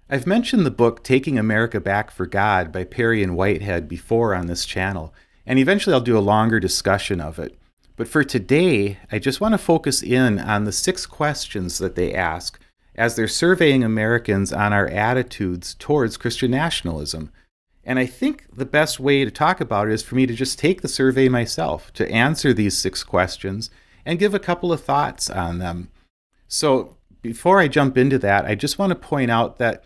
I've mentioned the book Taking America Back for God by Perry and Whitehead before on this channel, and eventually I'll do a longer discussion of it. But for today, I just want to focus in on the 6 questions that they ask as they're surveying Americans on our attitudes towards Christian nationalism. And I think the best way to talk about it is for me to just take the survey myself, to answer these 6 questions and give a couple of thoughts on them. So before I jump into that, I just want to point out that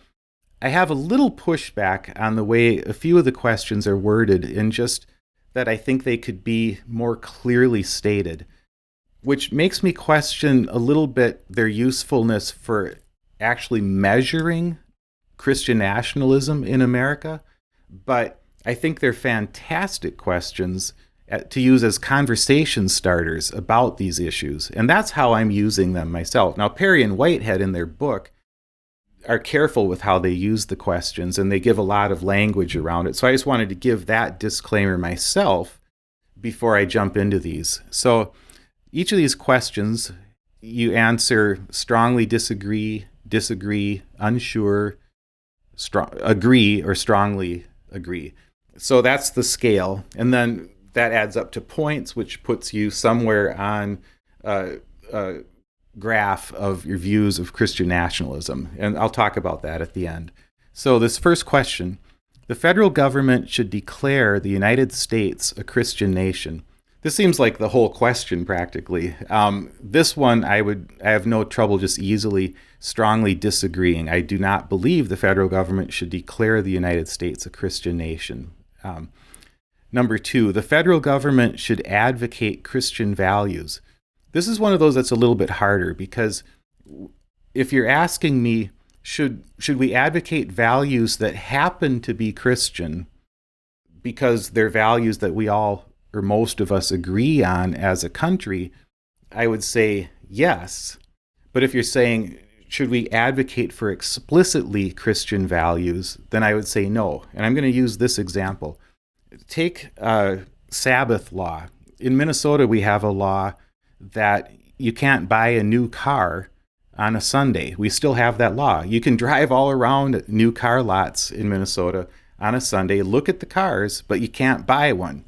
I have a little pushback on the way a few of the questions are worded, in just that I think they could be more clearly stated, which makes me question a little bit their usefulness for actually measuring Christian nationalism in America. But I think they're fantastic questions to use as conversation starters about these issues. And that's how I'm using them myself. Now, Perry and Whitehead in their book are careful with how they use the questions, and they give a lot of language around it. So I just wanted to give that disclaimer myself before I jump into these. So each of these questions, you answer strongly disagree, disagree, unsure, agree, or strongly agree. So that's the scale. And then that adds up to points, which puts you somewhere on a graph of your views of Christian nationalism. And I'll talk about that at the end. So this first question: the federal government should declare the United States a Christian nation. This seems like the whole question practically. This one I have no trouble just easily strongly disagreeing. I do not believe the federal government should declare the United States a Christian nation. Number 2, the federal government should advocate Christian values. This is one of those that's a little bit harder, because if you're asking me, should we advocate values that happen to be Christian because they're values that we all, or most of us, agree on as a country, I would say yes. But if you're saying, should we advocate for explicitly Christian values, then I would say no. And I'm going to use this example. Take Sabbath law. In Minnesota, we have a law that you can't buy a new car on a Sunday. We still have that law. You can drive all around new car lots in Minnesota on a Sunday, look at the cars, but you can't buy one.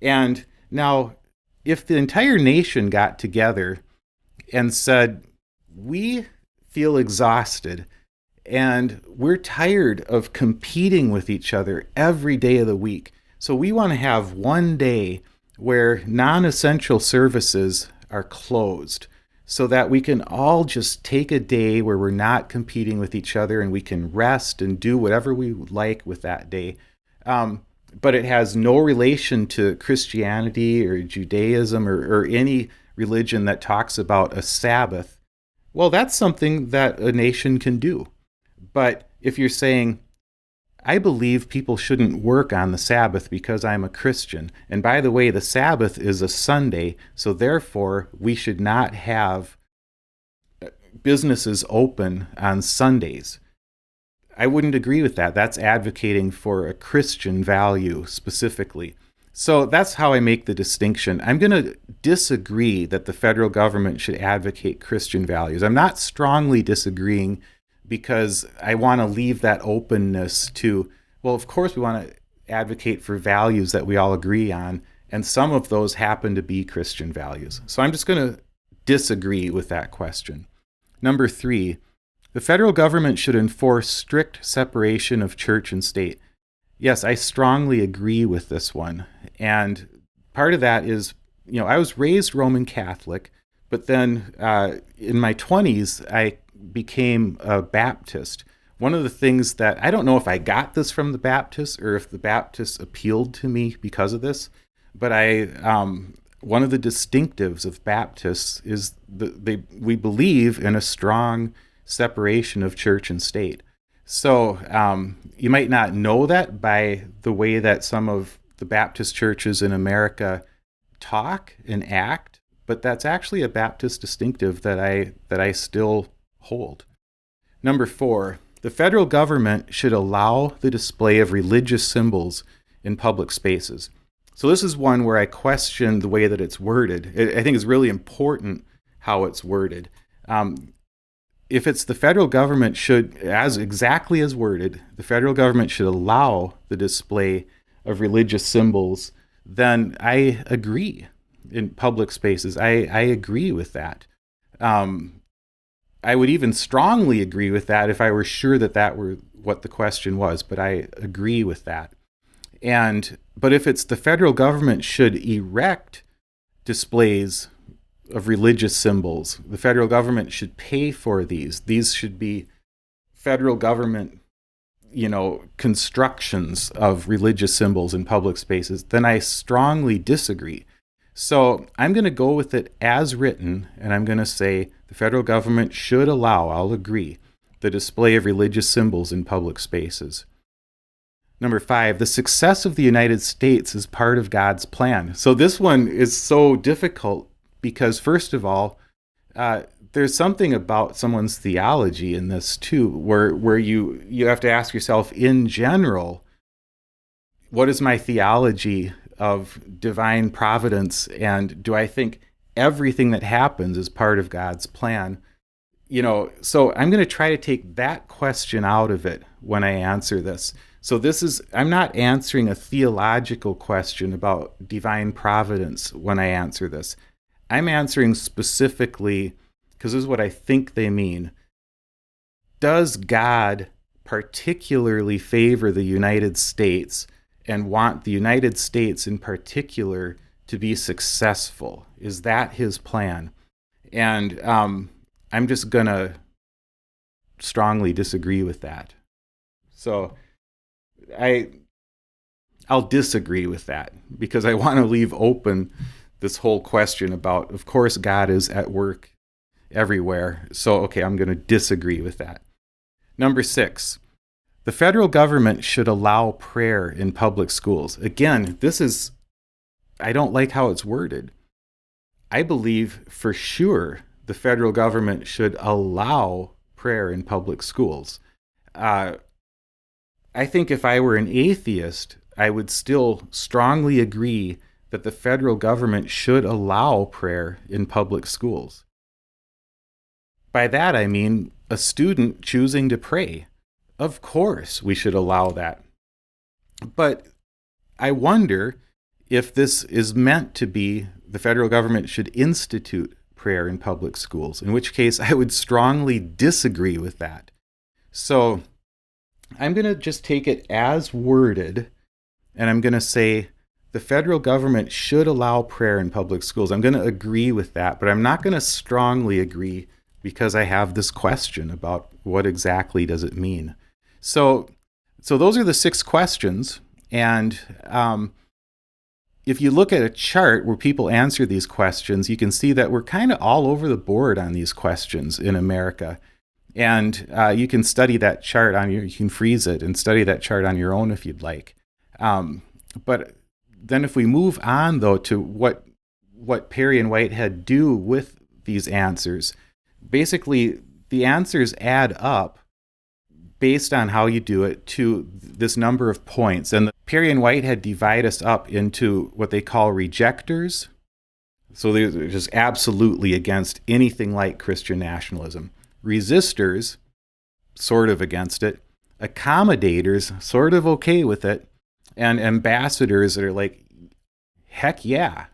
And now, if the entire nation got together and said, we feel exhausted and we're tired of competing with each other every day of the week, so we want to have one day where non-essential services are closed, so that we can all just take a day where we're not competing with each other and we can rest and do whatever we like with that day. But it has no relation to Christianity or Judaism or any religion that talks about a Sabbath. Well, that's something that a nation can do. But if you're saying, I believe people shouldn't work on the Sabbath because I'm a Christian, and by the way, the Sabbath is a Sunday, so therefore we should not have businesses open on Sundays, I wouldn't agree with that. That's advocating for a Christian value specifically. So that's how I make the distinction. I'm going to disagree that the federal government should advocate Christian values. I'm not strongly disagreeing because I want to leave that openness to, well, of course we want to advocate for values that we all agree on, and some of those happen to be Christian values. So I'm just going to disagree with that question. Number 3, the federal government should enforce strict separation of church and state. Yes, I strongly agree with this one. And part of that is, I was raised Roman Catholic, but then in my 20s, I became a Baptist. One of the things that, I don't know if I got this from the Baptists or if the Baptists appealed to me because of this, but one of the distinctives of Baptists is we believe in a strong separation of church and state. So you might not know that by the way that some of the Baptist churches in America talk and act, but that's actually a Baptist distinctive that I still hold. Number 4, the federal government should allow the display of religious symbols in public spaces. So this is one where I question the way that it's worded. I think it's really important how it's worded. if it's the federal government should, as exactly as worded, the federal government should allow the display of religious symbols, then I agree in public spaces. I agree with that. Um, I would even strongly agree with that if I were sure that that were what the question was, but I agree with that. But if it's the federal government should erect displays of religious symbols, the federal government should pay for these. These should be federal government, constructions of religious symbols in public spaces, then I strongly disagree. So I'm going to go with it as written, and I'm going to say the federal government should allow, I'll agree, the display of religious symbols in public spaces. Number 5, the success of the United States is part of God's plan. So this one is so difficult because, first of all, there's something about someone's theology in this too, where you have to ask yourself, in general, what is my theology of divine providence, and do I think everything that happens is part of God's plan? So I'm going to try to take that question out of it when I answer this. So I'm not answering a theological question about divine providence when I answer this. I'm answering specifically, because this is what I think they mean. Does God particularly favor the United States and want the United States in particular to be successful? Is that his plan? And I'm just going to strongly disagree with that. So I'll disagree with that because I want to leave open this whole question about, of course, God is at work everywhere. So, okay, I'm going to disagree with that. Number 6, the federal government should allow prayer in public schools. Again, I don't like how it's worded. I believe for sure the federal government should allow prayer in public schools. I think if I were an atheist, I would still strongly agree that the federal government should allow prayer in public schools. By that I mean a student choosing to pray. Of course we should allow that. But I wonder if this is meant to be the federal government should institute prayer in public schools, in which case I would strongly disagree with that. So I'm going to just take it as worded, and I'm going to say the federal government should allow prayer in public schools. I'm going to agree with that, but I'm not going to strongly agree because I have this question about what exactly does it mean. So those are the 6 questions, and if you look at a chart where people answer these questions, you can see that we're kind of all over the board on these questions in America. And you can study that chart you can freeze it and study that chart on your own if you'd like. But then if we move on, though, to what Perry and Whitehead do with these answers, basically the answers add up based on how you do it to this number of points. And Perry and Whitehead divide us up into what they call rejectors. So they're just absolutely against anything like Christian nationalism. Resistors, sort of against it. Accommodators, sort of okay with it. And ambassadors that are like, heck yeah.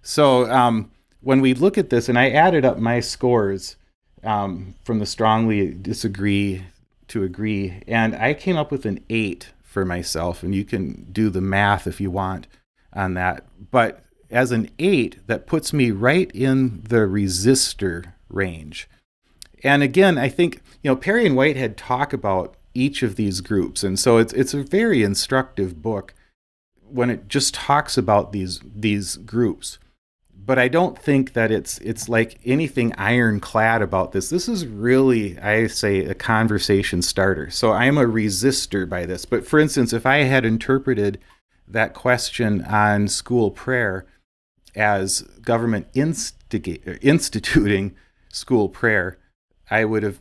So when we look at this, and I added up my scores from the strongly disagree to agree, and I came up with an 8 for myself, and you can do the math if you want on that. But as an 8, that puts me right in the resistor range. And again, I think, Perry and Whitehead talk about each of these groups. And so it's a very instructive book when it just talks about these groups. But I don't think that it's like anything ironclad about this. This is really, I say, a conversation starter. So I'm a resistor by this. But for instance, if I had interpreted that question on school prayer as government instituting school prayer, I would have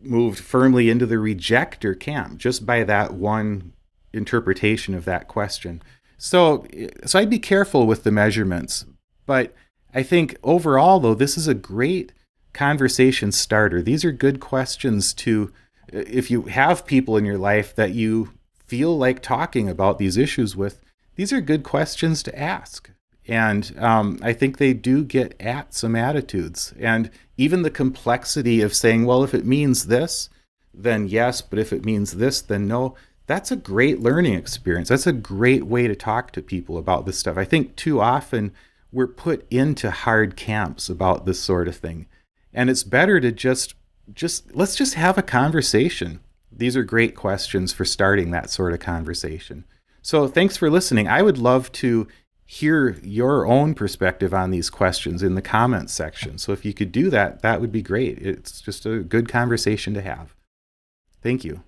moved firmly into the rejector camp just by that one interpretation of that question. So I'd be careful with the measurements. But I think overall, though, this is a great conversation starter. These are good questions to, if you have people in your life that you feel like talking about these issues with, these are good questions to ask. And I think they do get at some attitudes. And even the complexity of saying, well, if it means this, then yes, but if it means this, then no. That's a great learning experience. That's a great way to talk to people about this stuff. I think too often we're put into hard camps about this sort of thing. And it's better to just let's just have a conversation. These are great questions for starting that sort of conversation. So thanks for listening. I would love to hear your own perspective on these questions in the comments section. So if you could do that, that would be great. It's just a good conversation to have. Thank you.